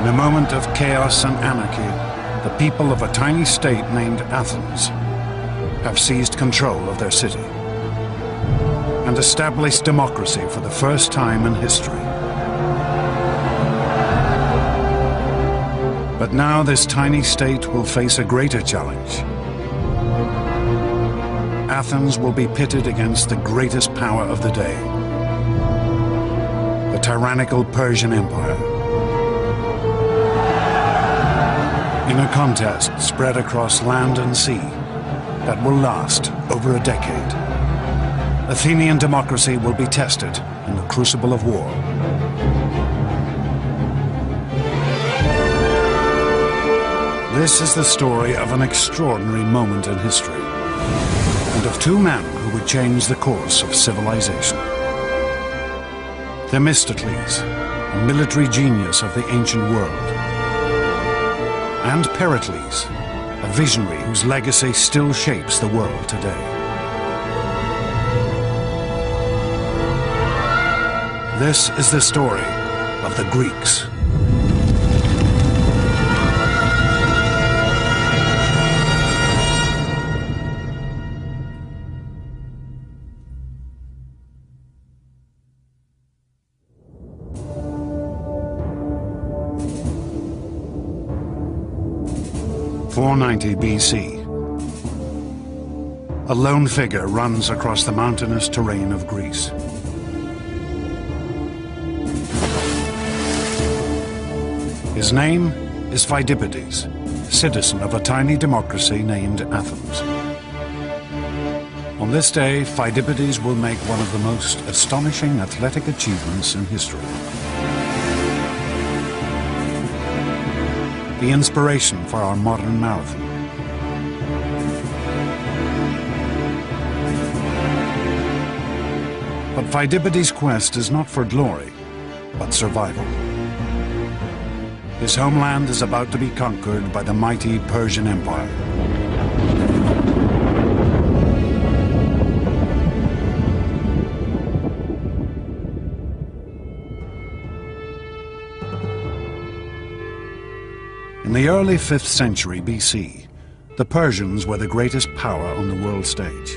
In a moment of chaos and anarchy, the people of a tiny state named Athens have seized control of their city and established democracy for the first time in history. But now this tiny state will face a greater challenge. Athens will be pitted against the greatest power of the day, the tyrannical Persian Empire. In a contest spread across land and sea that will last over a decade, Athenian democracy will be tested in the crucible of war. This is the story of an extraordinary moment in history, and of two men who would change the course of civilization. Themistocles, a military genius of the ancient world, and Pericles, a visionary whose legacy still shapes the world today. This is the story of the Greeks. (490 BC). A lone figure runs across the mountainous terrain of Greece. His name is Phidippides, citizen of a tiny democracy named Athens. On this day, Phidippides will make one of the most astonishing athletic achievements in history. The inspiration for our modern marathon. But Phidippides' quest is not for glory, but survival. His homeland is about to be conquered by the mighty Persian Empire. In the early 5th century BC, the Persians were the greatest power on the world stage.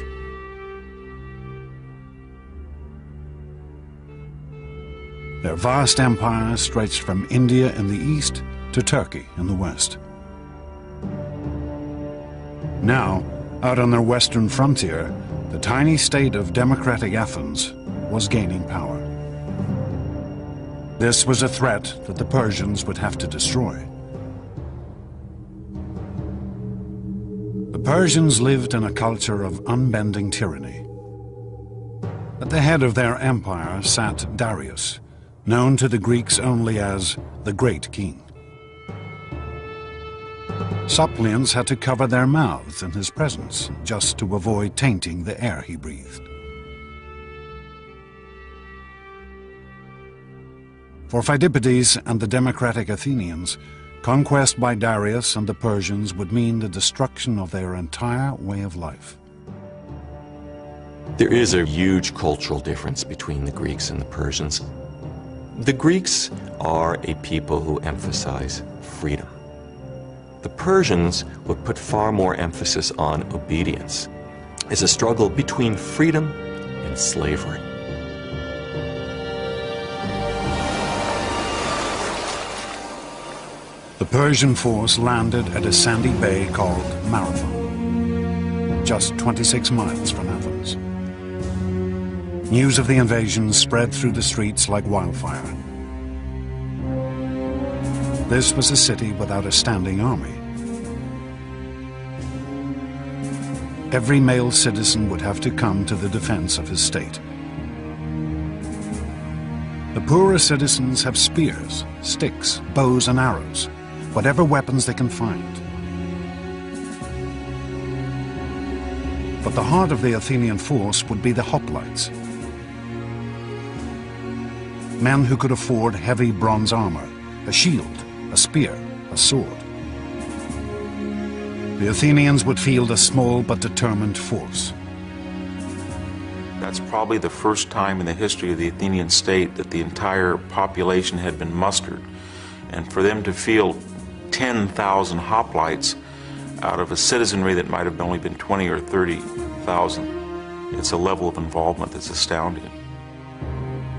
Their vast empire stretched from India in the east to Turkey in the west. Now, out on their western frontier, the tiny state of democratic Athens was gaining power. This was a threat that the Persians would have to destroy. The Persians lived in a culture of unbending tyranny. At the head of their empire sat Darius, known to the Greeks only as the Great King. Suppliants had to cover their mouths in his presence just to avoid tainting the air he breathed. For Phidippides and the democratic Athenians, conquest by Darius and the Persians would mean the destruction of their entire way of life. There is a huge cultural difference between the Greeks and the Persians. The Greeks are a people who emphasize freedom. The Persians would put far more emphasis on obedience. It's a struggle between freedom and slavery. The Persian force landed at a sandy bay called Marathon, just 26 miles from Athens. News of the invasion spread through the streets like wildfire. This was a city without a standing army. Every male citizen would have to come to the defense of his state. The poorer citizens have spears, sticks, bows and arrows, whatever weapons they can find. But the heart of the Athenian force would be the hoplites, men who could afford heavy bronze armor, a shield, a spear, a sword. The Athenians would field a small but determined force. That's probably the first time in the history of the Athenian state that the entire population had been mustered And for them to field 10,000 hoplites out of a citizenry that might have only been 20 or 30,000, it's a level of involvement that's astounding.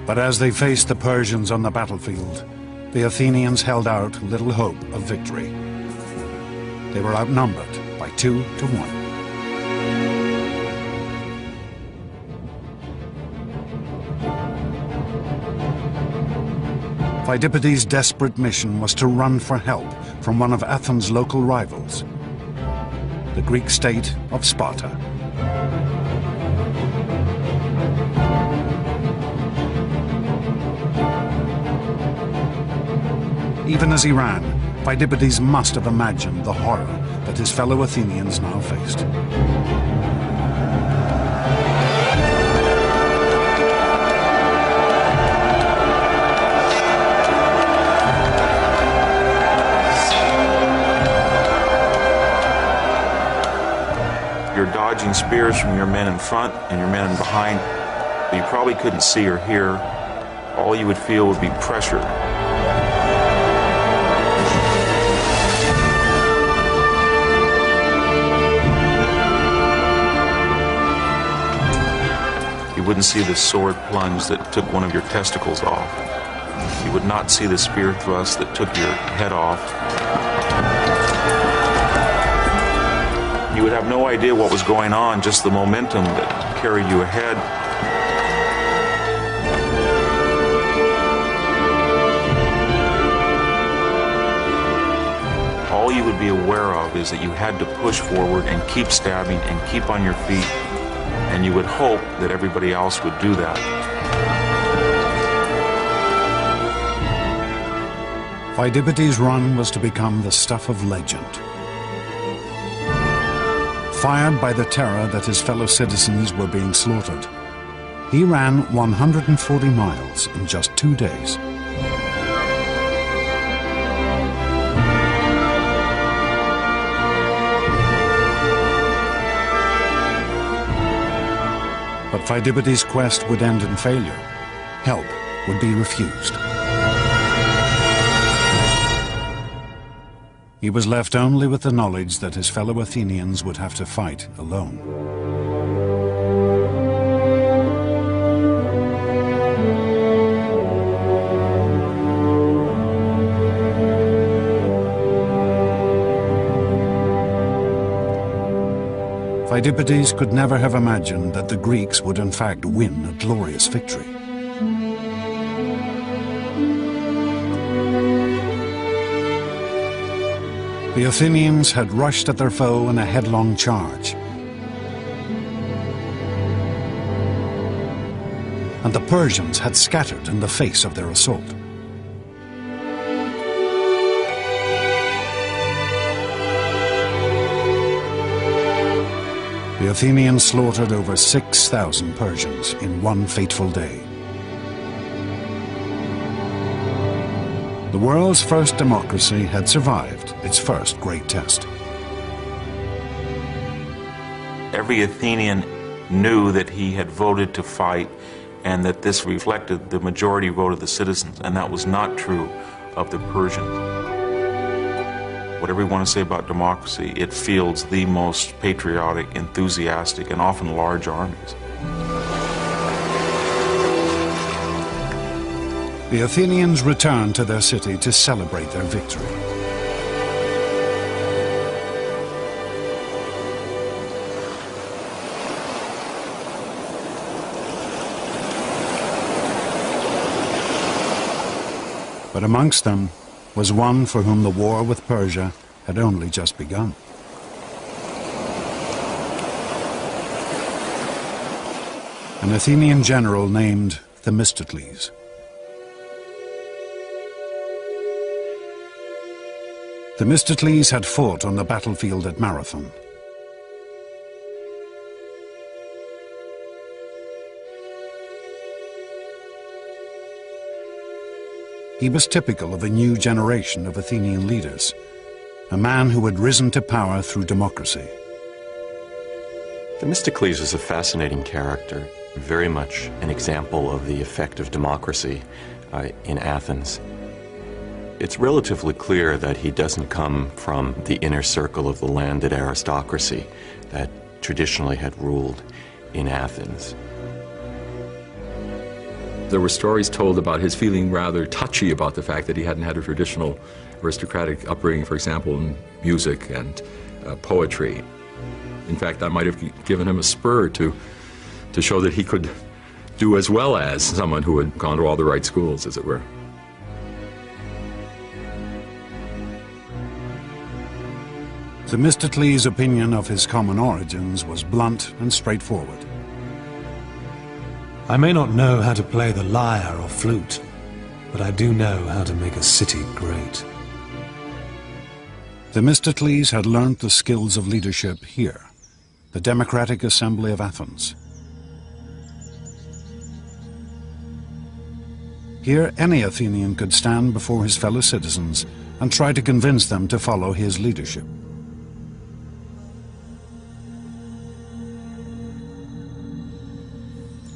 But as they faced the Persians on the battlefield, the Athenians held out little hope of victory. They were outnumbered by 2 to 1. Pheidippides' desperate mission was to run for help from one of Athens' local rivals, the Greek state of Sparta. Even as he ran, Pheidippides must have imagined the horror that his fellow Athenians now faced. You're dodging spears from your men in front and your men in behind, but you probably couldn't see or hear. All you would feel would be pressure. You wouldn't see the sword plunge that took one of your testicles off. You would not see the spear thrust that took your head off. You would have no idea what was going on, just the momentum that carried you ahead. All you would be aware of is that you had to push forward and keep stabbing and keep on your feet, and you would hope that everybody else would do that. Pheidippides' run was to become the stuff of legend. Fired by the terror that his fellow citizens were being slaughtered, he ran 140 miles in just 2 days. But Pheidippides' quest would end in failure. Help would be refused. He was left only with the knowledge that his fellow Athenians would have to fight alone. Pheidippides could never have imagined that the Greeks would in fact win a glorious victory. The Athenians had rushed at their foe in a headlong charge. And the Persians had scattered in the face of their assault. The Athenians slaughtered over 6,000 Persians in one fateful day. The world's first democracy had survived its first great test. Every Athenian knew that he had voted to fight and that this reflected the majority vote of the citizens, and that was not true of the Persians. Whatever you want to say about democracy, it fields the most patriotic, enthusiastic, and often large armies. The Athenians returned to their city to celebrate their victory. But amongst them was one for whom the war with Persia had only just begun. An Athenian general named Themistocles. Themistocles had fought on the battlefield at Marathon. He was typical of a new generation of Athenian leaders, a man who had risen to power through democracy. Themistocles is a fascinating character, very much an example of the effect of democracy in Athens. It's relatively clear that he doesn't come from the inner circle of the landed aristocracy that traditionally had ruled in Athens. There were stories told about his feeling rather touchy about the fact that he hadn't had a traditional aristocratic upbringing, for example, in music and poetry. In fact, that might have given him a spur to show that he could do as well as someone who had gone to all the right schools, as it were. Themistocles' opinion of his common origins was blunt and straightforward. I may not know how to play the lyre or flute, but I do know how to make a city great. Themistocles had learned the skills of leadership here, the Democratic Assembly of Athens. Here, any Athenian could stand before his fellow citizens and try to convince them to follow his leadership.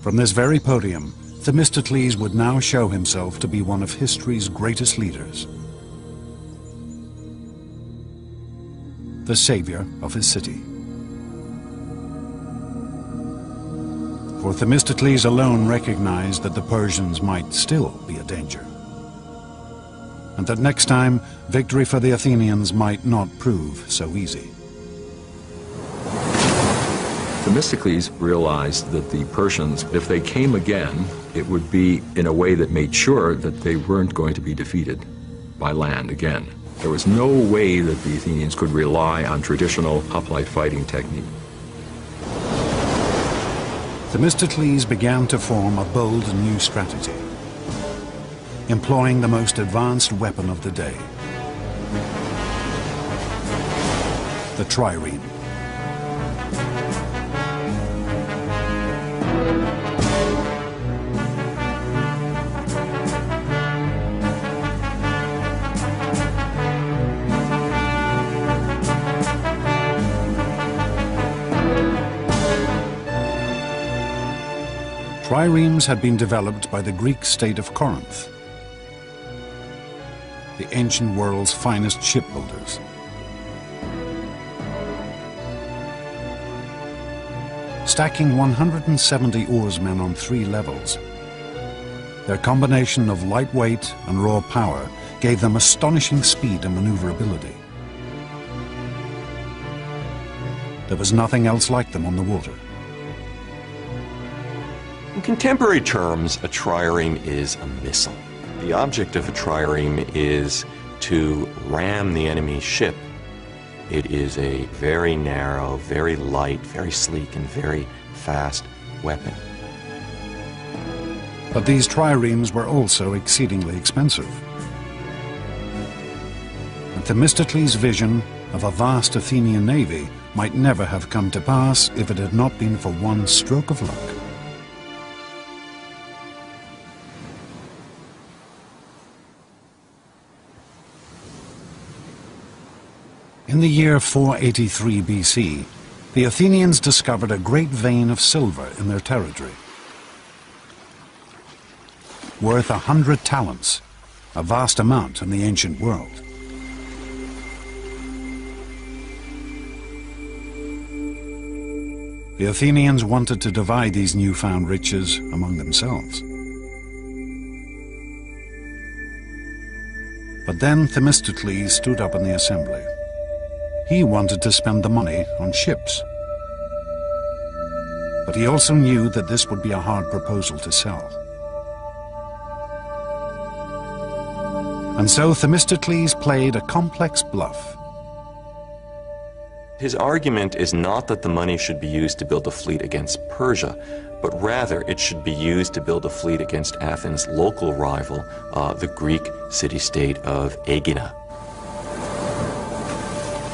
From this very podium, Themistocles would now show himself to be one of history's greatest leaders, the savior of his city. For Themistocles alone recognized that the Persians might still be a danger, and that next time victory for the Athenians might not prove so easy. Themistocles realized that the Persians, if they came again, it would be in a way that made sure that they weren't going to be defeated by land again. There was no way that the Athenians could rely on traditional hoplite fighting technique. Themistocles began to form a bold new strategy, employing the most advanced weapon of the day, the trireme. Triremes had been developed by the Greek state of Corinth, the ancient world's finest shipbuilders. Stacking 170 oarsmen on 3 levels, their combination of lightweight and raw power gave them astonishing speed and maneuverability. There was nothing else like them on the water. In contemporary terms, a trireme is a missile. The object of a trireme is to ram the enemy ship. It is a very narrow, very light, very sleek, and very fast weapon. But these triremes were also exceedingly expensive. And Themistocles' vision of a vast Athenian navy might never have come to pass if it had not been for one stroke of luck. In the year 483 BC, the Athenians discovered a great vein of silver in their territory, worth 100 talents, a vast amount in the ancient world. The Athenians wanted to divide these newfound riches among themselves. But then Themistocles stood up in the assembly. He wanted to spend the money on ships. But he also knew that this would be a hard proposal to sell. And so Themistocles played a complex bluff. His argument is not that the money should be used to build a fleet against Persia, but rather it should be used to build a fleet against Athens' local rival, the Greek city-state of Aegina.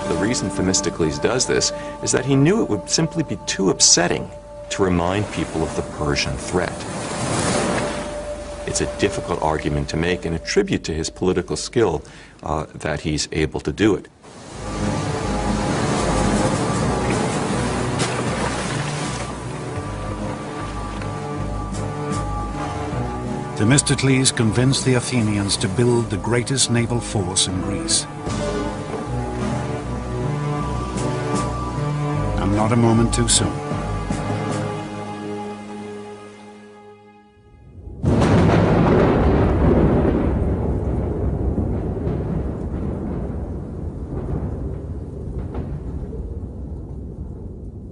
The reason Themistocles does this is that he knew it would simply be too upsetting to remind people of the Persian threat. It's a difficult argument to make and a tribute to his political skill that he's able to do it. Themistocles convinced the Athenians to build the greatest naval force in Greece. And not a moment too soon.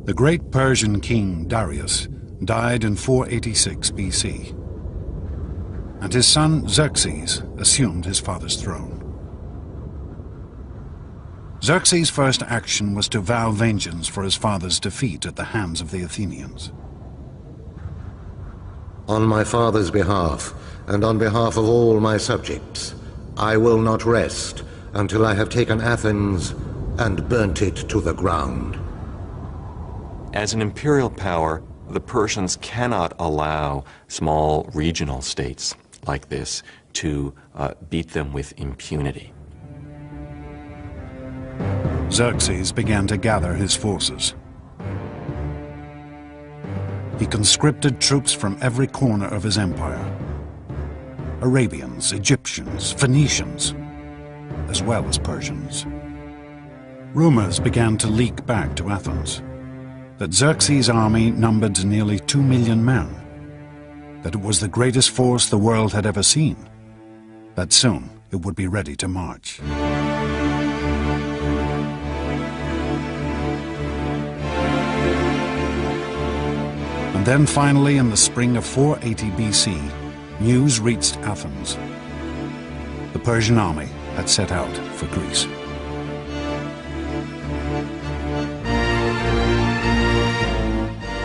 The great Persian king Darius died in 486 BC, and his son Xerxes assumed his father's throne. Xerxes' first action was to vow vengeance for his father's defeat at the hands of the Athenians. On my father's behalf, and on behalf of all my subjects, I will not rest until I have taken Athens and burnt it to the ground. As an imperial power, the Persians cannot allow small regional states like this to beat them with impunity. Xerxes began to gather his forces. He conscripted troops from every corner of his empire. Arabians, Egyptians, Phoenicians, as well as Persians. Rumors began to leak back to Athens that Xerxes' army numbered nearly 2 million men, that it was the greatest force the world had ever seen, that soon it would be ready to march. And then finally, in the spring of 480 BC, news reached Athens. The Persian army had set out for Greece.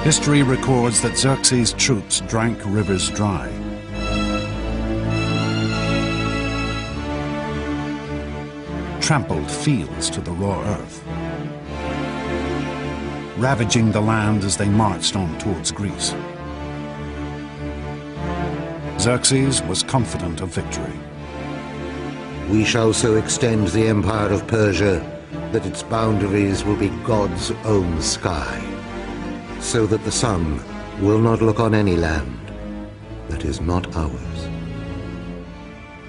History records that Xerxes' troops drank rivers dry. Trampled fields to the raw earth, ravaging the land as they marched on towards Greece. Xerxes was confident of victory. We shall so extend the empire of Persia that its boundaries will be God's own sky, so that the sun will not look on any land that is not ours.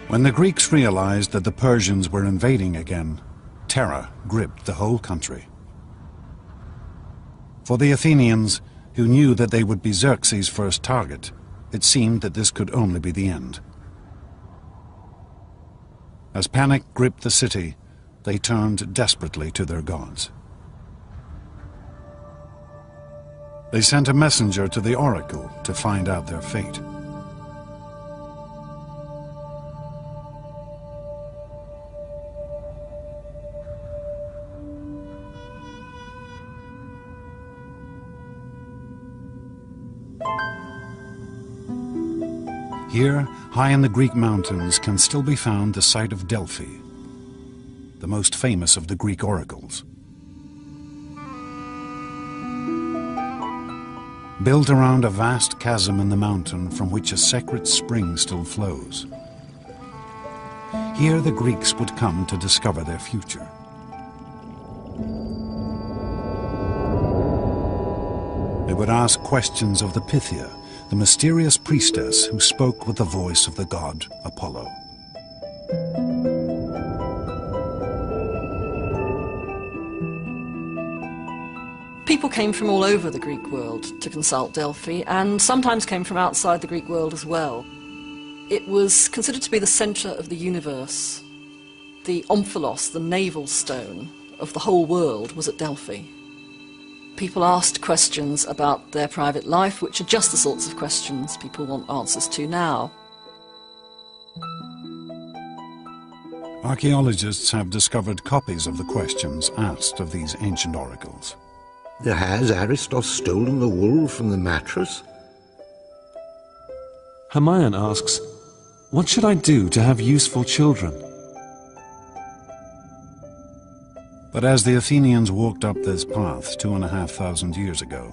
When the Greeks realized that the Persians were invading again, terror gripped the whole country. For the Athenians, who knew that they would be Xerxes' first target, it seemed that this could only be the end. As panic gripped the city, they turned desperately to their gods. They sent a messenger to the oracle to find out their fate. Here, high in the Greek mountains, can still be found the site of Delphi, the most famous of the Greek oracles. Built around a vast chasm in the mountain from which a sacred spring still flows. Here the Greeks would come to discover their future. They would ask questions of the Pythia, the mysterious priestess who spoke with the voice of the god Apollo. People came from all over the Greek world to consult Delphi, and sometimes came from outside the Greek world as well. It was considered to be the centre of the universe. The omphalos, the navel stone of the whole world, was at Delphi. People asked questions about their private life, which are just the sorts of questions people want answers to now. Archaeologists have discovered copies of the questions asked of these ancient oracles. Has Aristos stolen the wool from the mattress? Hermione asks, "What should I do to have useful children?" But as the Athenians walked up this path 2,500 years ago,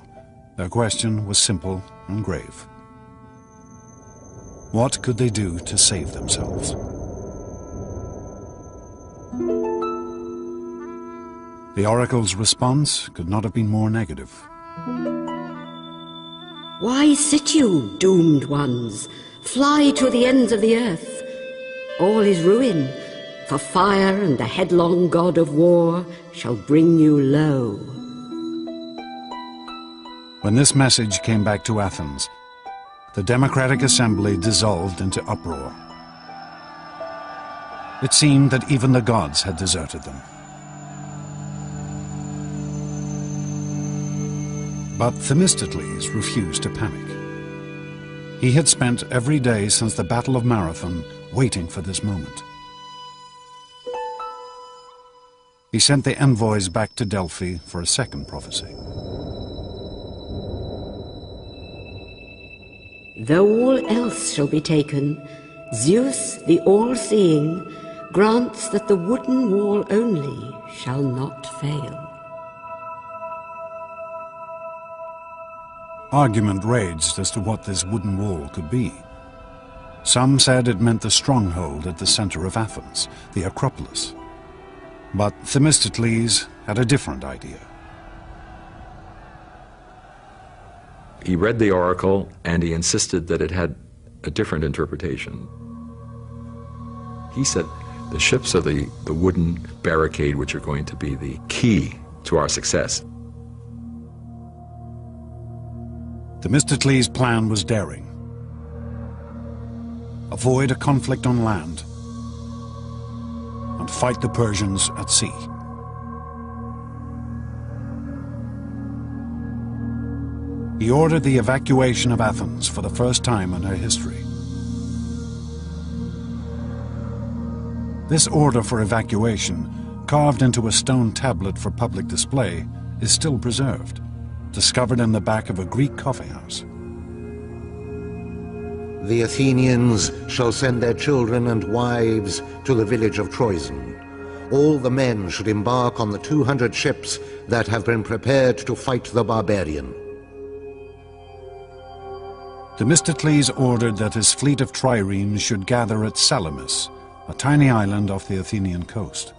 their question was simple and grave. What could they do to save themselves? The oracle's response could not have been more negative. Why sit you, doomed ones, Fly to the ends of the earth. All is ruin, for fire and the headlong god of war shall bring you low. When this message came back to Athens, the Democratic Assembly dissolved into uproar. It seemed that even the gods had deserted them. But Themistocles refused to panic. He had spent every day since the Battle of Marathon waiting for this moment. He sent the envoys back to Delphi for a second prophecy. Though all else shall be taken, Zeus, the all-seeing, grants that the wooden wall only shall not fail. Argument raged as to what this wooden wall could be. Some said it meant the stronghold at the center of Athens, the Acropolis. But Themistocles had a different idea. He read the oracle and he insisted that it had a different interpretation. He said the ships are the wooden barricade which are going to be the key to our success. Themistocles' plan was daring. Avoid a conflict on land and fight the Persians at sea. He ordered the evacuation of Athens for the first time in her history. This order for evacuation, carved into a stone tablet for public display, is still preserved, discovered in the back of a Greek coffeehouse. The Athenians shall send their children and wives to the village of Troezen. All the men should embark on the 200 ships that have been prepared to fight the barbarian. Themistocles ordered that his fleet of triremes should gather at Salamis, a tiny island off the Athenian coast.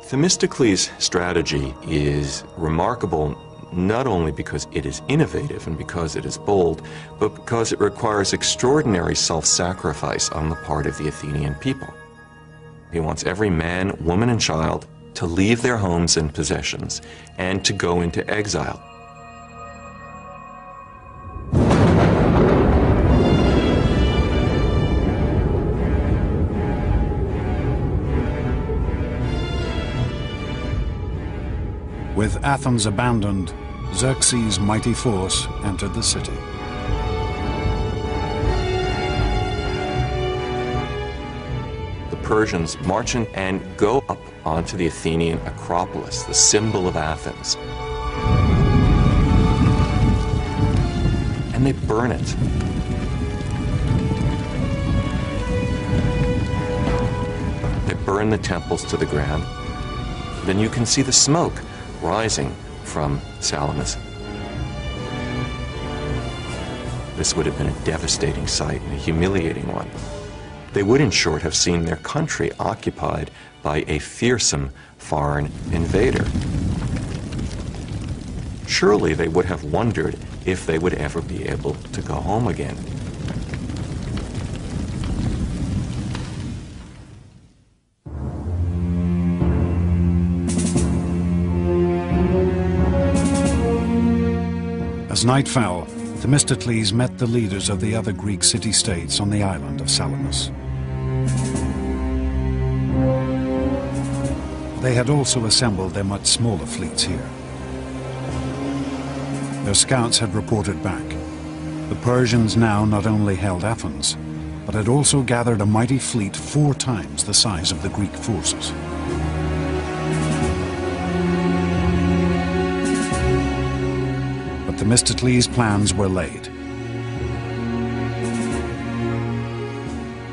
Themistocles' strategy is remarkable not only because it is innovative and because it is bold, but because it requires extraordinary self-sacrifice on the part of the Athenian people. He wants every man, woman, and child to leave their homes and possessions and to go into exile. With Athens abandoned, Xerxes' mighty force entered the city. The Persians march in and go up onto the Athenian Acropolis, the symbol of Athens. And they burn it. They burn the temples to the ground. Then you can see the smoke rising from Salamis. This would have been a devastating sight and a humiliating one. They would, in short, have seen their country occupied by a fearsome foreign invader. Surely they would have wondered if they would ever be able to go home again. As night fell, Themistocles met the leaders of the other Greek city-states on the island of Salamis. They had also assembled their much smaller fleets here. Their scouts had reported back. The Persians now not only held Athens, but had also gathered a mighty fleet 4 times the size of the Greek forces. But Themistocles' plans were laid.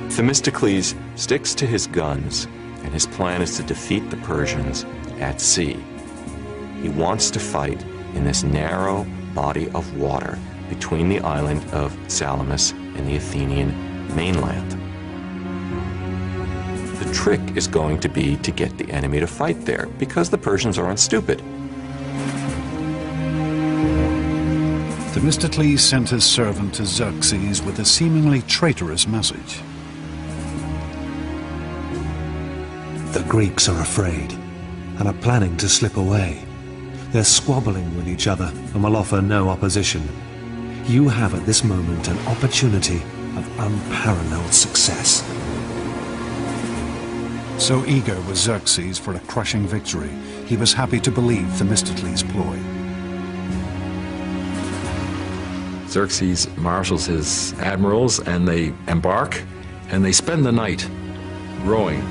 Themistocles sticks to his guns, and his plan is to defeat the Persians at sea. He wants to fight in this narrow body of water between the island of Salamis and the Athenian mainland. The trick is going to be to get the enemy to fight there, because the Persians aren't stupid. Themistocles sent his servant to Xerxes with a seemingly traitorous message. The Greeks are afraid and are planning to slip away. They're squabbling with each other and will offer no opposition. You have at this moment an opportunity of unparalleled success. So eager was Xerxes for a crushing victory, he was happy to believe Themistocles' ploy. Xerxes marshals his admirals, and they embark, and they spend the night rowing.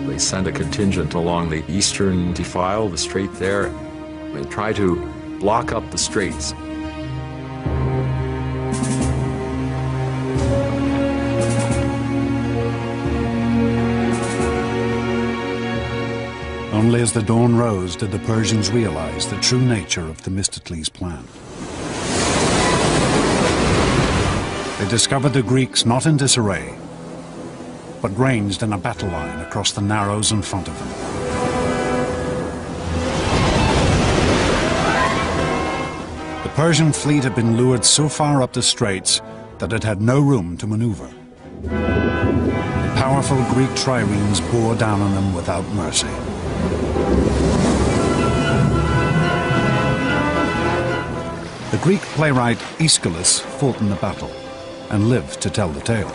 They send a contingent along the eastern defile, the strait there, and try to block up the straits. Only as the dawn rose did the Persians realize the true nature of Themistocles' plan. They discovered the Greeks not in disarray, but ranged in a battle line across the narrows in front of them. The Persian fleet had been lured so far up the straits that it had no room to maneuver. The powerful Greek triremes bore down on them without mercy. The Greek playwright Aeschylus fought in the battle and lived to tell the tale.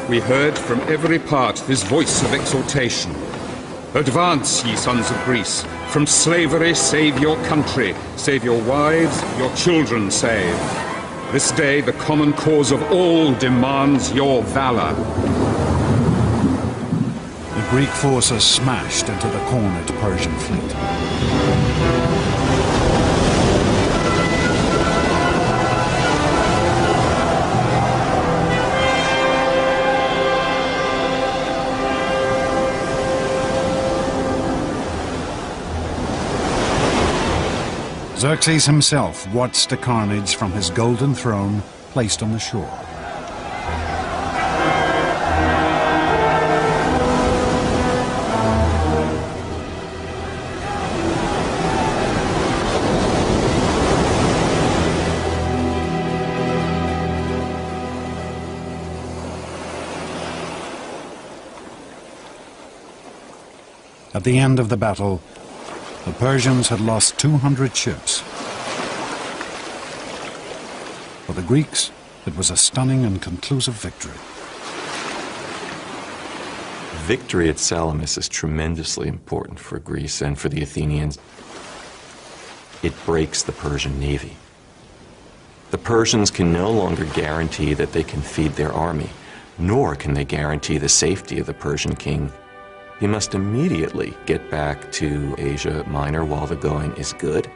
We heard from every part this voice of exhortation. Advance, ye sons of Greece. From slavery save your country. Save your wives, your children save. This day the common cause of all demands your valor. The Greek forces smashed into the cornered Persian fleet. Xerxes himself watched the carnage from his golden throne placed on the shore. At the end of the battle, the Persians had lost 200 ships. For the Greeks, it was a stunning and conclusive victory. Victory at Salamis is tremendously important for Greece and for the Athenians. It breaks the Persian navy. The Persians can no longer guarantee that they can feed their army, nor can they guarantee the safety of the Persian king. He must immediately get back to Asia Minor while the going is good.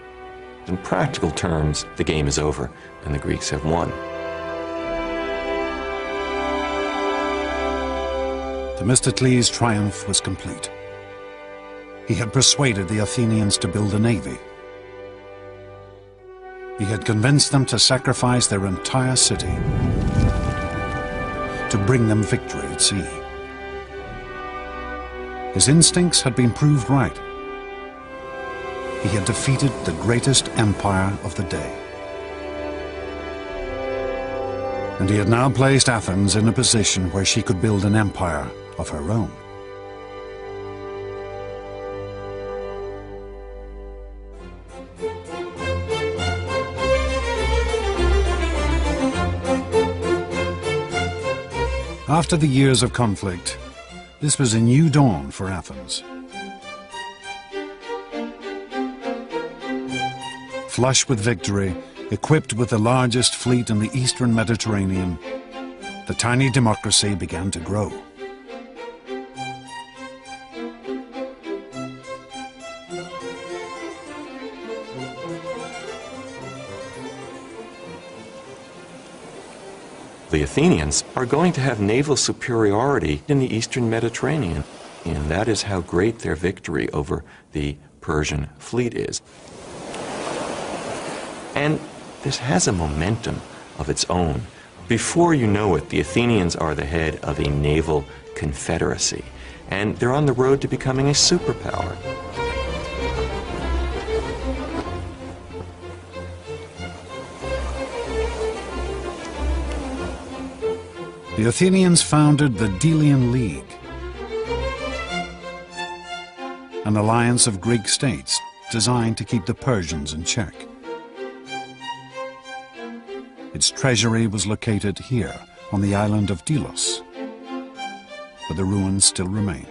In practical terms, the game is over, and the Greeks have won. Themistocles' triumph was complete. He had persuaded the Athenians to build a navy. He had convinced them to sacrifice their entire city to bring them victory at sea. His instincts had been proved right. He had defeated the greatest empire of the day. And he had now placed Athens in a position where she could build an empire of her own. After the years of conflict, this was a new dawn for Athens. Flush with victory, equipped with the largest fleet in the eastern Mediterranean, the tiny democracy began to grow. The Athenians are going to have naval superiority in the eastern Mediterranean, and that is how great their victory over the Persian fleet is. And this has a momentum of its own. Before you know it, the Athenians are the head of a naval confederacy, and they're on the road to becoming a superpower. The Athenians founded the Delian League, an alliance of Greek states designed to keep the Persians in check. Its treasury was located here on the island of Delos, but the ruins still remain.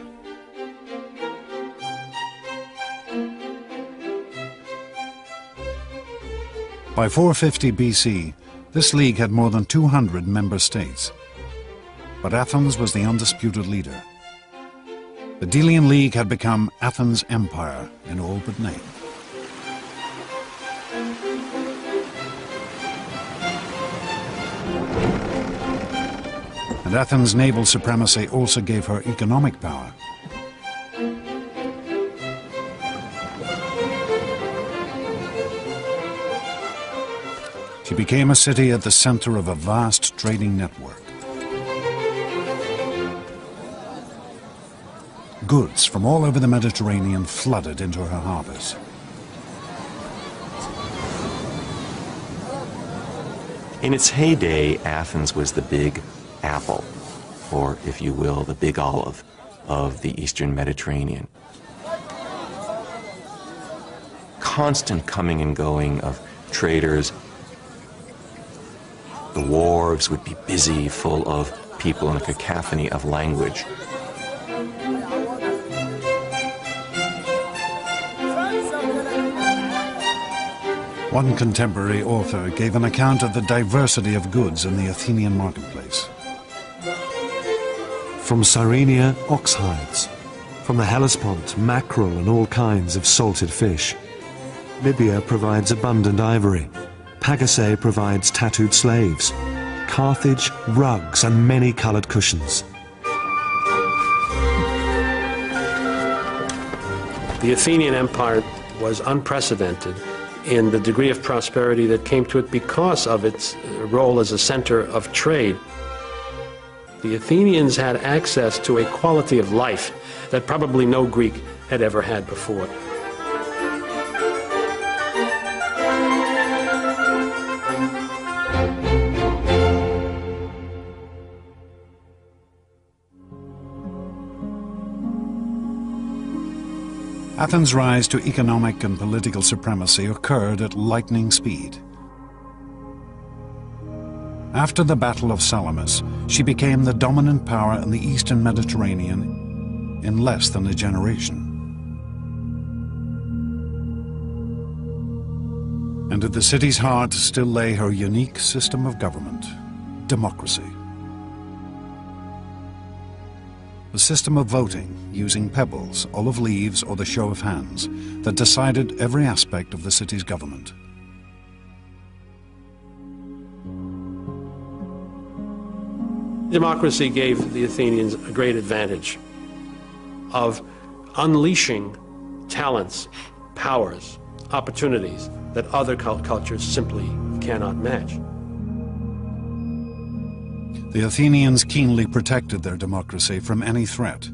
By 450 BC, this league had more than 200 member states, but Athens was the undisputed leader. The Delian League had become Athens' empire in all but name. And Athens' naval supremacy also gave her economic power. She became a city at the center of a vast trading network. Goods from all over the Mediterranean flooded into her harbors. In its heyday, Athens was the big apple, or if you will, the big olive of the Eastern Mediterranean. Constant coming and going of traders. The wharves would be busy, full of people in a cacophony of language. One contemporary author gave an account of the diversity of goods in the Athenian marketplace. From Cyrenia, ox hides. From the Hellespont, mackerel and all kinds of salted fish. Libya provides abundant ivory. Pagasae provides tattooed slaves. Carthage, rugs and many-colored cushions. The Athenian Empire was unprecedented in the degree of prosperity that came to it because of its role as a center of trade. The Athenians had access to a quality of life that probably no Greek had ever had before. Athens' rise to economic and political supremacy occurred at lightning speed. After the Battle of Salamis, she became the dominant power in the Eastern Mediterranean in less than a generation. And at the city's heart still lay her unique system of government, democracy. A system of voting using pebbles, olive leaves, or the show of hands that decided every aspect of the city's government. Democracy gave the Athenians a great advantage of unleashing talents, powers, opportunities that other cultures simply cannot match. The Athenians keenly protected their democracy from any threat,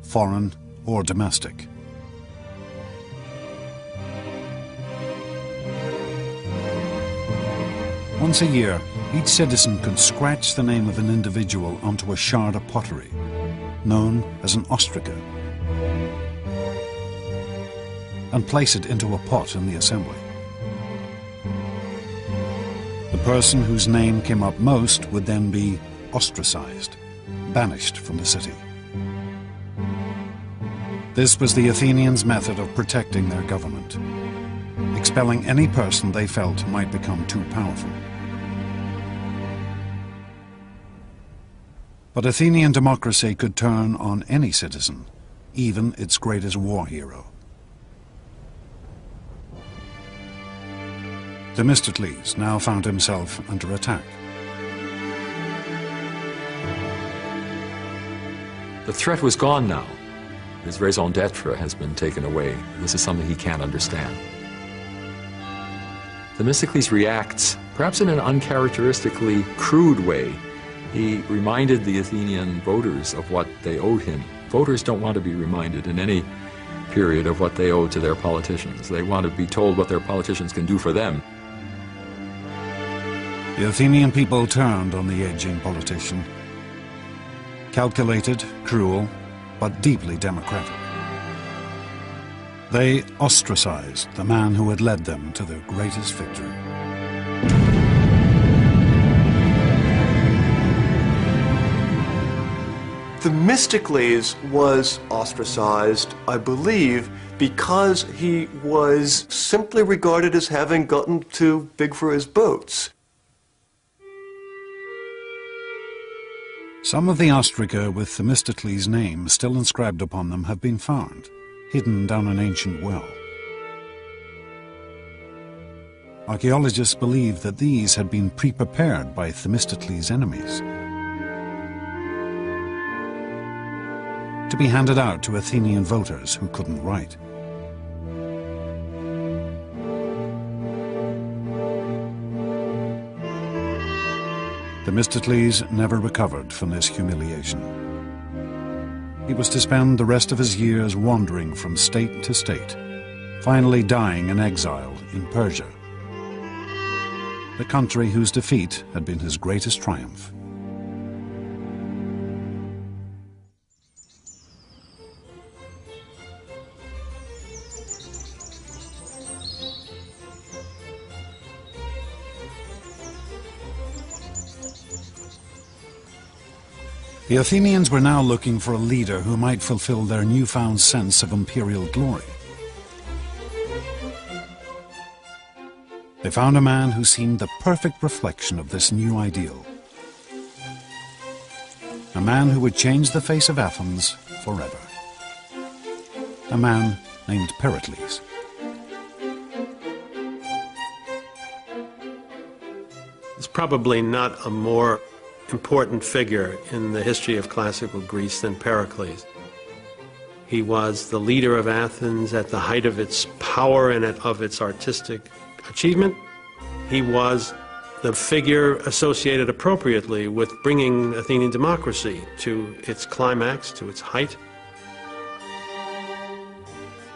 foreign or domestic. Once a year, each citizen could scratch the name of an individual onto a shard of pottery, known as an ostraca, and place it into a pot in the assembly. The person whose name came up most would then be ostracized, banished from the city. This was the Athenians' method of protecting their government, expelling any person they felt might become too powerful. But Athenian democracy could turn on any citizen, even its greatest war hero. Themistocles now found himself under attack. The threat was gone now. His raison d'etre has been taken away. This is something he can't understand. Themistocles reacts, perhaps in an uncharacteristically crude way. He reminded the Athenian voters of what they owed him. Voters don't want to be reminded in any period of what they owe to their politicians. They want to be told what their politicians can do for them. The Athenian people turned on the aging politician Calculated, cruel, but deeply democratic. They ostracized the man who had led them to their greatest victory. Themistocles was ostracized, I believe, because he was simply regarded as having gotten too big for his boots. Some of the ostraca with Themistocles' name still inscribed upon them have been found, hidden down an ancient well. Archaeologists believe that these had been pre-prepared by Themistocles' enemies, to be handed out to Athenian voters who couldn't write. Themistocles never recovered from this humiliation. He was to spend the rest of his years wandering from state to state, finally dying in exile in Persia, the country whose defeat had been his greatest triumph. The Athenians were now looking for a leader who might fulfill their newfound sense of imperial glory. They found a man who seemed the perfect reflection of this new ideal. A man who would change the face of Athens forever. A man named Pericles. It's probably not a more important figure in the history of classical Greece than Pericles. He was the leader of Athens at the height of its power and of its artistic achievement. He was the figure associated appropriately with bringing Athenian democracy to its climax, to its height.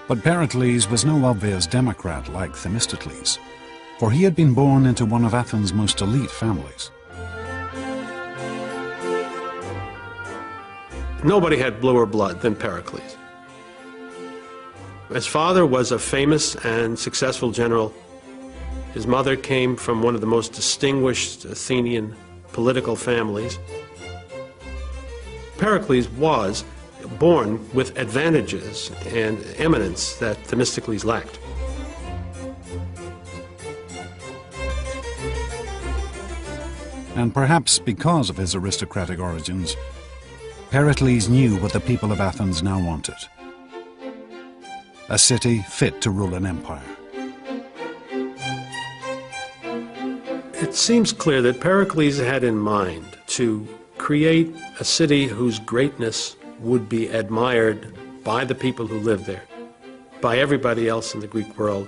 But Pericles was no obvious democrat like Themistocles, for he had been born into one of Athens' most elite families. Nobody had bluer blood than Pericles. His father was a famous and successful general. His mother came from one of the most distinguished Athenian political families. Pericles was born with advantages and eminence that Themistocles lacked. And perhaps because of his aristocratic origins, Pericles knew what the people of Athens now wanted. A city fit to rule an empire. It seems clear that Pericles had in mind to create a city whose greatness would be admired by the people who lived there, by everybody else in the Greek world,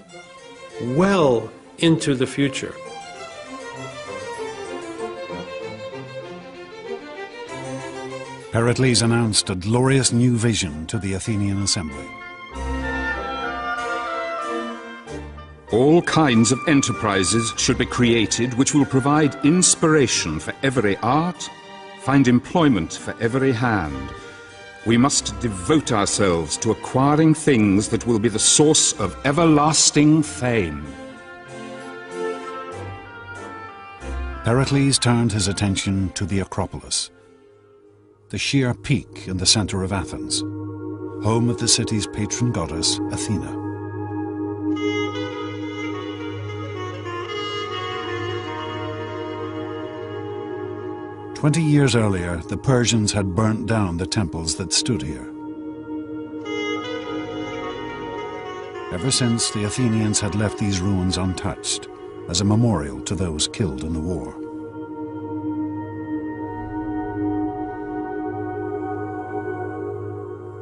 well into the future. Pericles announced a glorious new vision to the Athenian assembly. All kinds of enterprises should be created which will provide inspiration for every art, find employment for every hand. We must devote ourselves to acquiring things that will be the source of everlasting fame. Pericles turned his attention to the Acropolis, the sheer peak in the center of Athens, home of the city's patron goddess, Athena. "20 years earlier, the Persians had burnt down the temples that stood here. Ever since, the Athenians had left these ruins untouched, as a memorial to those killed in the war.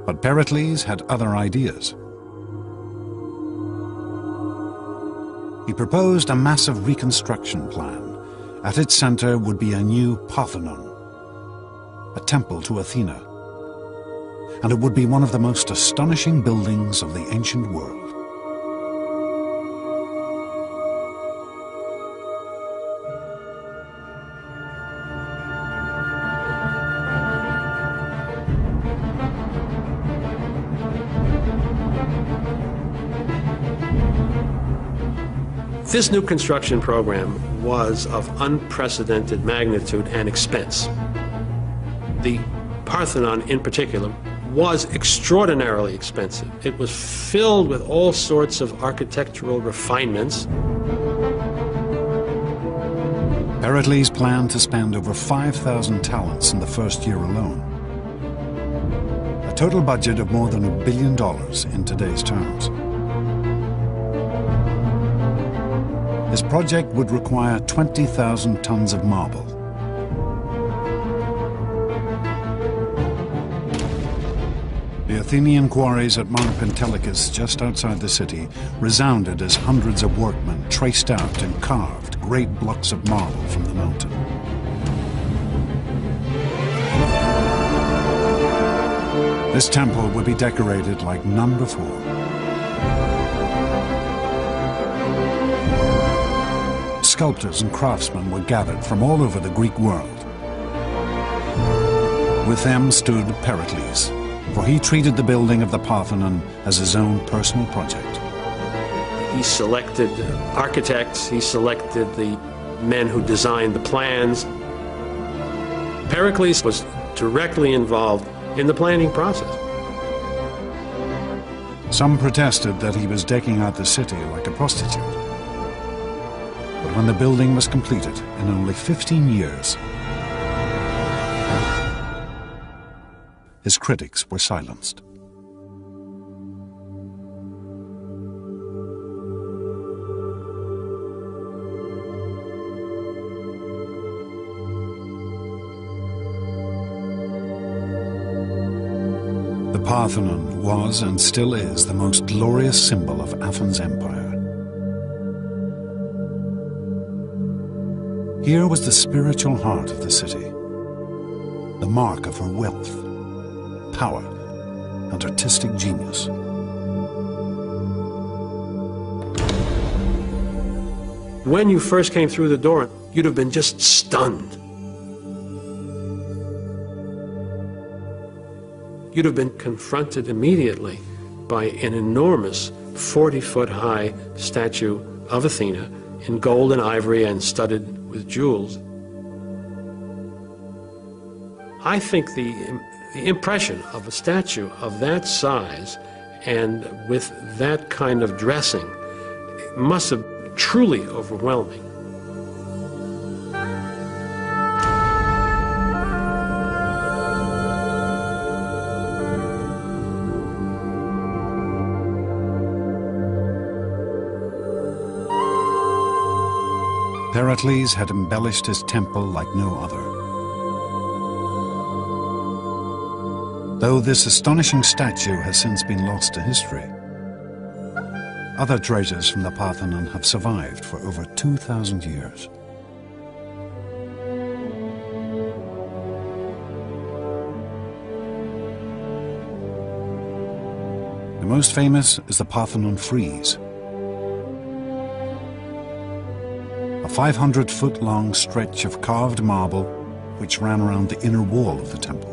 But Pericles had other ideas. He proposed a massive reconstruction plan. At its center would be a new Parthenon, a temple to Athena, and it would be one of the most astonishing buildings of the ancient world. This new construction program was of unprecedented magnitude and expense. The Parthenon, in particular, was extraordinarily expensive. It was filled with all sorts of architectural refinements. Pericles planned to spend over 5,000 talents in the first year alone. A total budget of more than $1 billion in today's terms. His project would require 20,000 tons of marble. The Athenian quarries at Mount Pentelicus, just outside the city, resounded as hundreds of workmen traced out and carved great blocks of marble from the mountain. This temple would be decorated like none before. Sculptors and craftsmen were gathered from all over the Greek world. With them stood Pericles, for he treated the building of the Parthenon as his own personal project. He selected architects, he selected the men who designed the plans. Pericles was directly involved in the planning process. Some protested that he was decking out the city like a prostitute. But when the building was completed in only 15 years, his critics were silenced. The Parthenon was and still is the most glorious symbol of Athens' empire. Here was the spiritual heart of the city, the mark of her wealth, power, and artistic genius. When you first came through the door, you'd have been just stunned. You'd have been confronted immediately by an enormous 40-foot-high statue of Athena in gold and ivory and studded with jewels. I think the impression of a statue of that size and with that kind of dressing must have been truly overwhelming. Pericles had embellished his temple like no other. Though this astonishing statue has since been lost to history, other treasures from the Parthenon have survived for over 2,000 years. The most famous is the Parthenon frieze, a 500-foot-long stretch of carved marble which ran around the inner wall of the temple.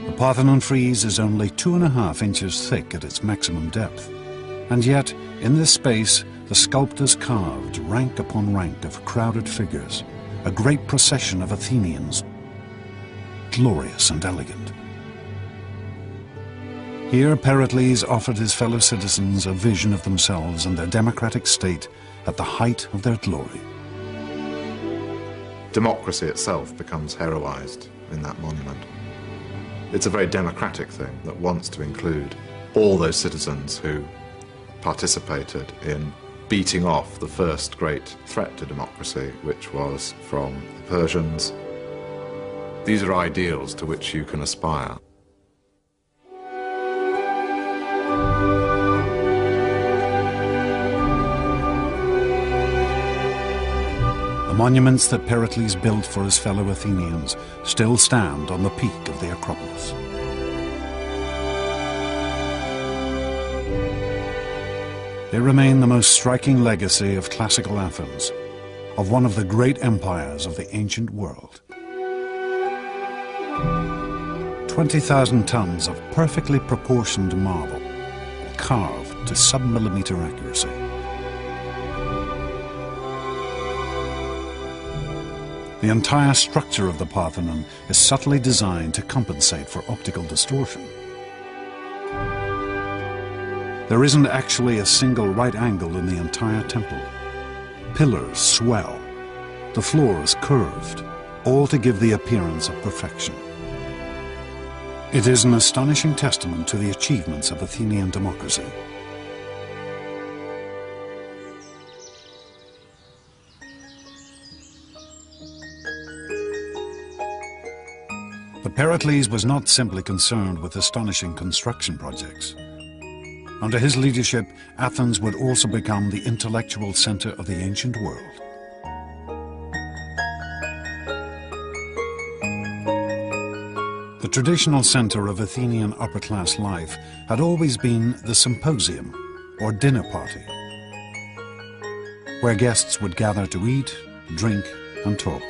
The Parthenon frieze is only 2.5 inches thick at its maximum depth, and yet in this space the sculptors carved rank upon rank of crowded figures, a great procession of Athenians, glorious and elegant. Here Pericles offered his fellow citizens a vision of themselves and their democratic state at the height of their glory. Democracy itself becomes heroized in that monument. It's a very democratic thing that wants to include all those citizens who participated in beating off the first great threat to democracy, which was from the Persians. These are ideals to which you can aspire. The monuments that Pericles built for his fellow Athenians still stand on the peak of the Acropolis. They remain the most striking legacy of classical Athens, of one of the great empires of the ancient world. 20,000 tons of perfectly proportioned marble, carved to sub-millimeter accuracy. The entire structure of the Parthenon is subtly designed to compensate for optical distortion. There isn't actually a single right angle in the entire temple. Pillars swell. The floor is curved, all to give the appearance of perfection. It is an astonishing testament to the achievements of Athenian democracy. But Pericles was not simply concerned with astonishing construction projects. Under his leadership, Athens would also become the intellectual center of the ancient world. The traditional center of Athenian upper-class life had always been the symposium, or dinner party, where guests would gather to eat, drink, and talk.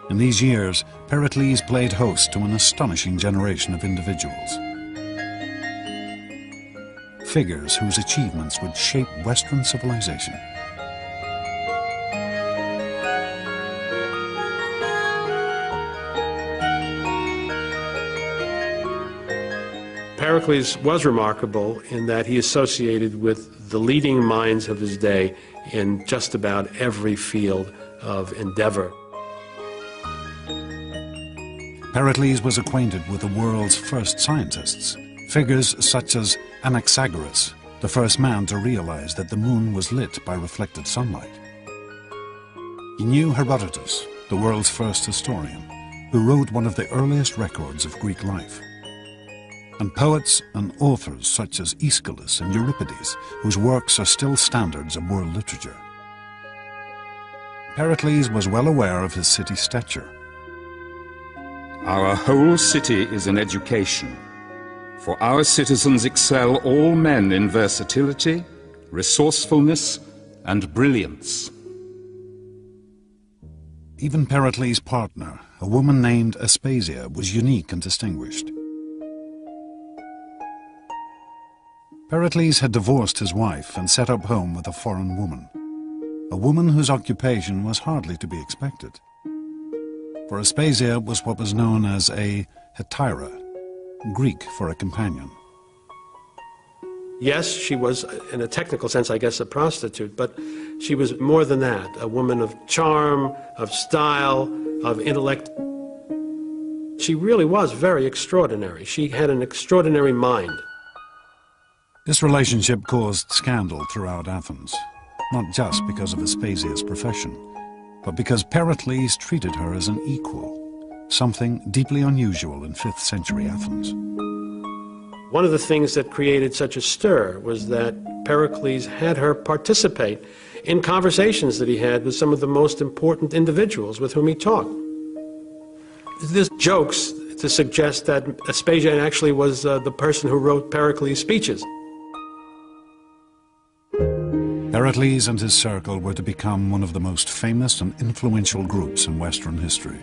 In these years, Pericles played host to an astonishing generation of individuals. Figures whose achievements would shape Western civilization. Pericles was remarkable in that he associated with the leading minds of his day in just about every field of endeavor. Pericles was acquainted with the world's first scientists, figures such as Anaxagoras, the first man to realize that the moon was lit by reflected sunlight. He knew Herodotus, the world's first historian, who wrote one of the earliest records of Greek life. And poets and authors such as Aeschylus and Euripides, whose works are still standards of world literature. Pericles was well aware of his city's stature. Our whole city is an education, for our citizens excel all men in versatility, resourcefulness, and brilliance. Even Pericles' partner, a woman named Aspasia, was unique and distinguished. Pericles had divorced his wife and set up home with a foreign woman, a woman whose occupation was hardly to be expected. For Aspasia was what was known as a hetaira, Greek for a companion. Yes, she was, in a technical sense, I guess, a prostitute, but she was more than that, a woman of charm, of style, of intellect. She really was very extraordinary. She had an extraordinary mind. This relationship caused scandal throughout Athens, not just because of Aspasia's profession, but because Pericles treated her as an equal, something deeply unusual in 5th century Athens. One of the things that created such a stir was that Pericles had her participate in conversations that he had with some of the most important individuals with whom he talked. There's jokes to suggest that Aspasia actually was the person who wrote Pericles' speeches. Pericles and his circle were to become one of the most famous and influential groups in Western history.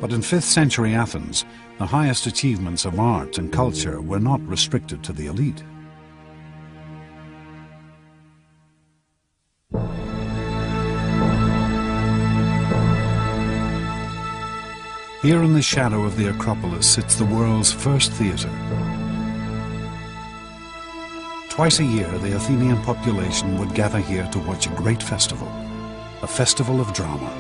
But in 5th century Athens, the highest achievements of art and culture were not restricted to the elite. Here in the shadow of the Acropolis sits the world's first theatre. Twice a year, the Athenian population would gather here to watch a great festival, a festival of drama.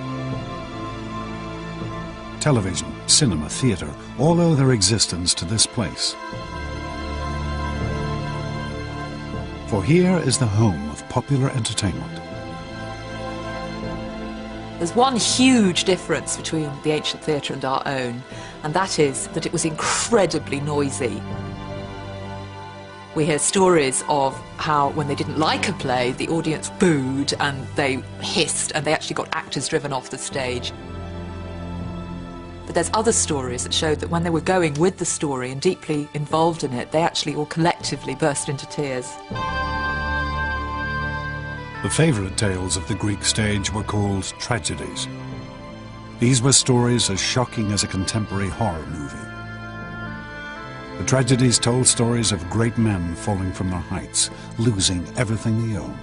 Television, cinema, theatre, all owe their existence to this place. For here is the home of popular entertainment. There's one huge difference between the ancient theatre and our own, and that is that it was incredibly noisy. We hear stories of how when they didn't like a play, the audience booed and they hissed and they actually got actors driven off the stage. But there's other stories that showed that when they were going with the story and deeply involved in it, they actually all collectively burst into tears. The favorite tales of the Greek stage were called tragedies. These were stories as shocking as a contemporary horror movie. The tragedies told stories of great men falling from their heights, losing everything they owned.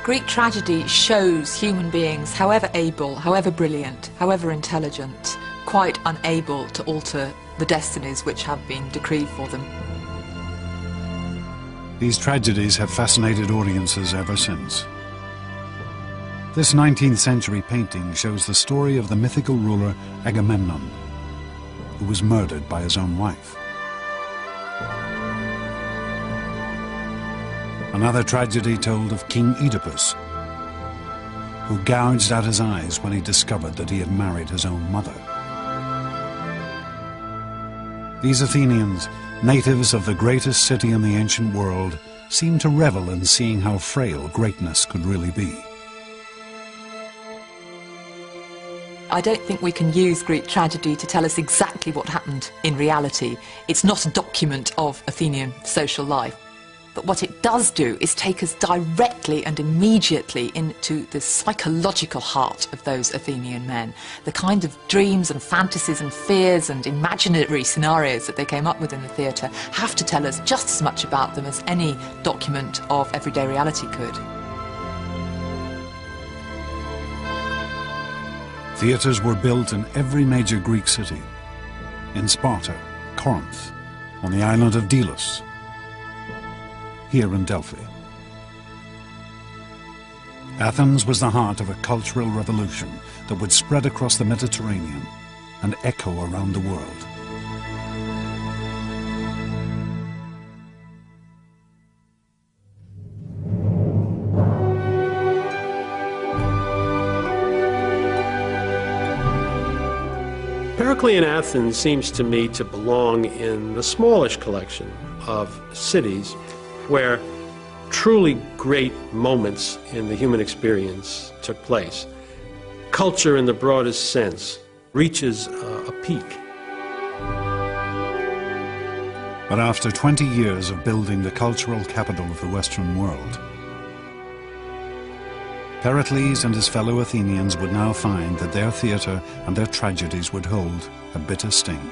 Greek tragedy shows human beings, however able, however brilliant, however intelligent, quite unable to alter the destinies which have been decreed for them. These tragedies have fascinated audiences ever since. This 19th century painting shows the story of the mythical ruler Agamemnon, who was murdered by his own wife. Another tragedy told of King Oedipus, who gouged out his eyes when he discovered that he had married his own mother. These Athenians, natives of the greatest city in the ancient world, seemed to revel in seeing how frail greatness could really be. I don't think we can use Greek tragedy to tell us exactly what happened in reality. It's not a document of Athenian social life. But what it does do is take us directly and immediately into the psychological heart of those Athenian men. The kind of dreams and fantasies and fears and imaginary scenarios that they came up with in the theatre have to tell us just as much about them as any document of everyday reality could. Theatres were built in every major Greek city, in Sparta, Corinth, on the island of Delos, here in Delphi. Athens was the heart of a cultural revolution that would spread across the Mediterranean and echo around the world. Periclean Athens seems to me to belong in the smallish collection of cities where truly great moments in the human experience took place. Culture in the broadest sense reaches a peak. But after 20 years of building the cultural capital of the Western world, Pericles and his fellow Athenians would now find that their theatre and their tragedies would hold a bitter sting.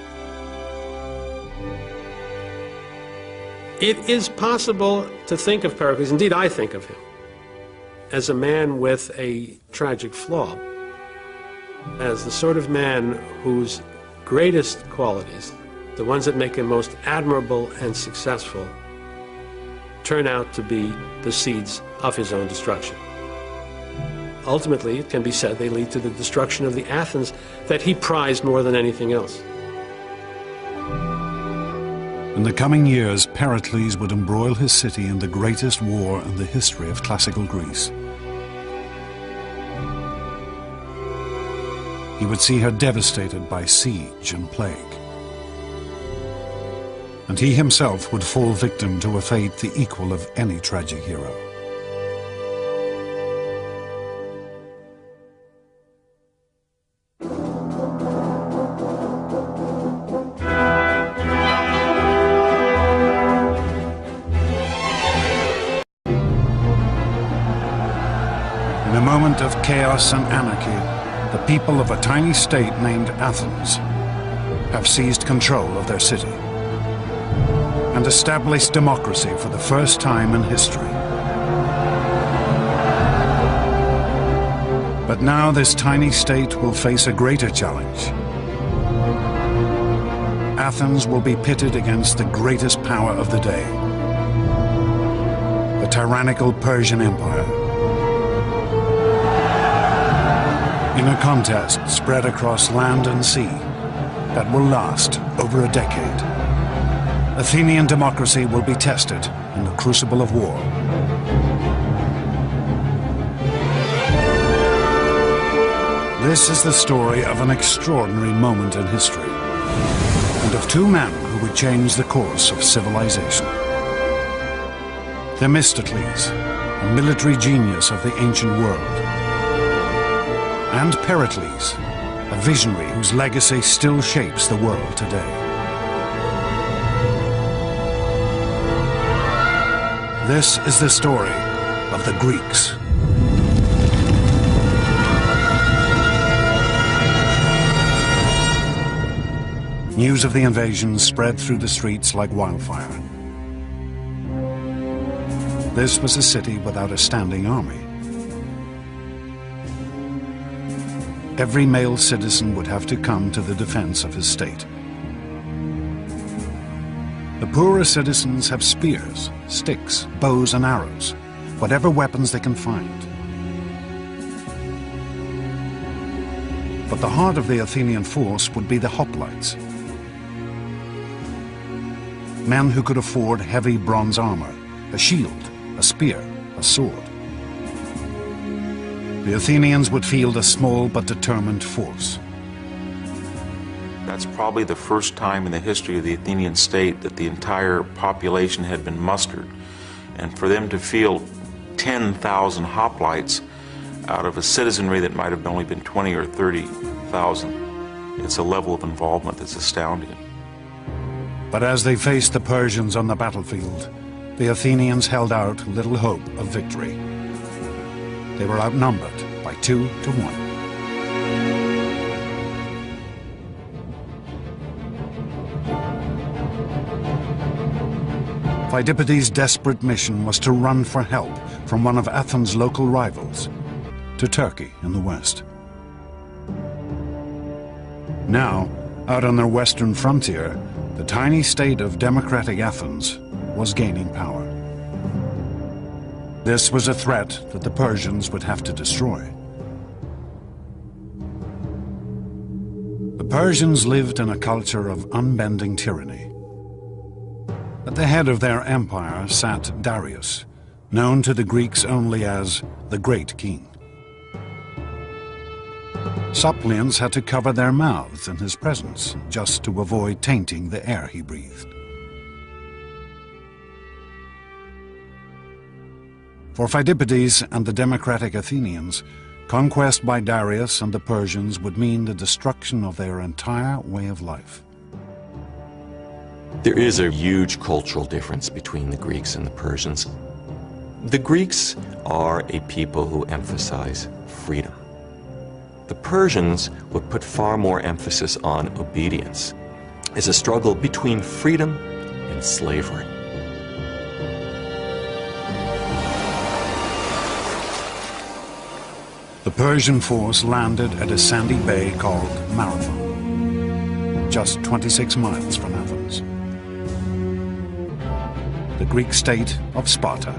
It is possible to think of Pericles, indeed I think of him, as a man with a tragic flaw, as the sort of man whose greatest qualities, the ones that make him most admirable and successful, turn out to be the seeds of his own destruction. Ultimately, it can be said they lead to the destruction of the Athens that he prized more than anything else. In the coming years, Pericles would embroil his city in the greatest war in the history of classical Greece. He would see her devastated by siege and plague. And he himself would fall victim to a fate the equal of any tragic hero. In a moment of chaos and anarchy, the people of a tiny state named Athens have seized control of their city and established democracy for the first time in history. But now this tiny state will face a greater challenge. Athens will be pitted against the greatest power of the day, the tyrannical Persian Empire. In a contest spread across land and sea that will last over a decade, Athenian democracy will be tested in the crucible of war. This is the story of an extraordinary moment in history, and of two men who would change the course of civilization. Themistocles, a military genius of the ancient world, and Pericles, a visionary whose legacy still shapes the world today. This is the story of the Greeks. News of the invasion spread through the streets like wildfire. This was a city without a standing army. Every male citizen would have to come to the defense of his state. The poorer citizens have spears, sticks, bows and arrows, whatever weapons they can find. But the heart of the Athenian force would be the hoplites, men who could afford heavy bronze armor, a shield, a spear, a sword. The Athenians would field a small but determined force. That's probably the first time in the history of the Athenian state that the entire population had been mustered. And for them to field 10,000 hoplites out of a citizenry that might have only been 20 or 30,000, it's a level of involvement that's astounding. But as they faced the Persians on the battlefield, the Athenians held out little hope of victory. They were outnumbered by 2 to 1. Pheidippides' desperate mission was to run for help from one of Athens' local rivals, to Turkey in the west. Now, out on their western frontier, the tiny state of democratic Athens was gaining power. This was a threat that the Persians would have to destroy. The Persians lived in a culture of unbending tyranny. At the head of their empire sat Darius, known to the Greeks only as the Great King. Suppliants had to cover their mouths in his presence, just to avoid tainting the air he breathed. For Pheidippides and the democratic Athenians, conquest by Darius and the Persians would mean the destruction of their entire way of life. There is a huge cultural difference between the Greeks and the Persians. The Greeks are a people who emphasize freedom. The Persians would put far more emphasis on obedience. It's a struggle between freedom and slavery. The Persian force landed at a sandy bay called Marathon, just 26 miles from Athens. The Greek state of Sparta.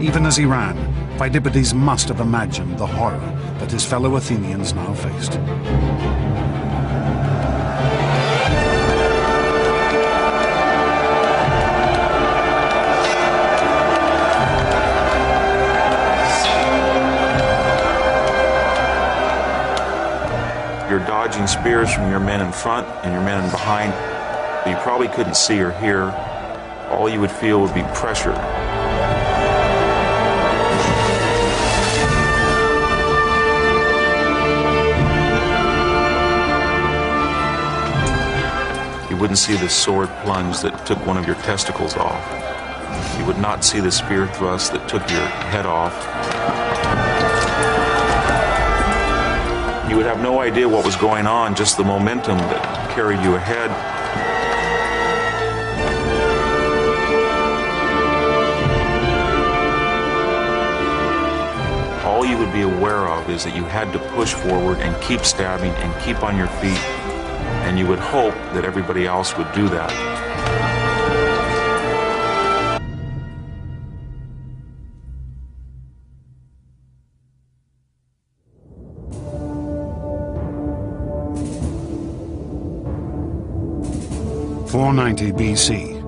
Even as he ran, Pheidippides must have imagined the horror that his fellow Athenians now faced. You're dodging spears from your men in front and your men in behind. You probably couldn't see or hear. All you would feel would be pressure. You wouldn't see the sword plunge that took one of your testicles off. You would not see the spear thrust that took your head off. You would have no idea what was going on, just the momentum that carried you ahead. All you would be aware of is that you had to push forward and keep stabbing and keep on your feet, and you would hope that everybody else would do that. .490 BC.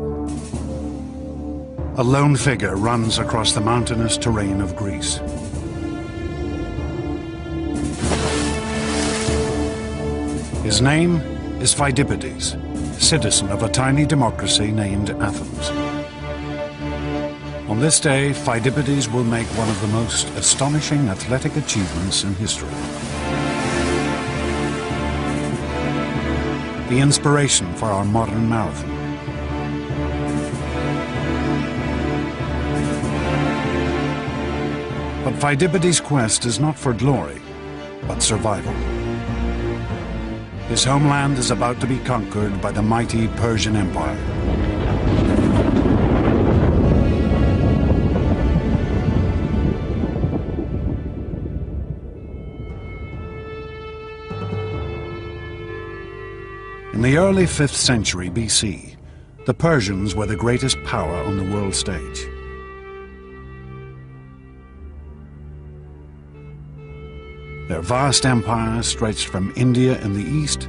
A lone figure runs across the mountainous terrain of Greece. His name is Pheidippides, citizen of a tiny democracy named Athens. On this day, Pheidippides will make one of the most astonishing athletic achievements in history. the inspiration for our modern marathon. But Pheidippides' quest is not for glory, but survival. His homeland is about to be conquered by the mighty Persian Empire. In the early 5th century BC, the Persians were the greatest power on the world stage. Their vast empire stretched from India in the east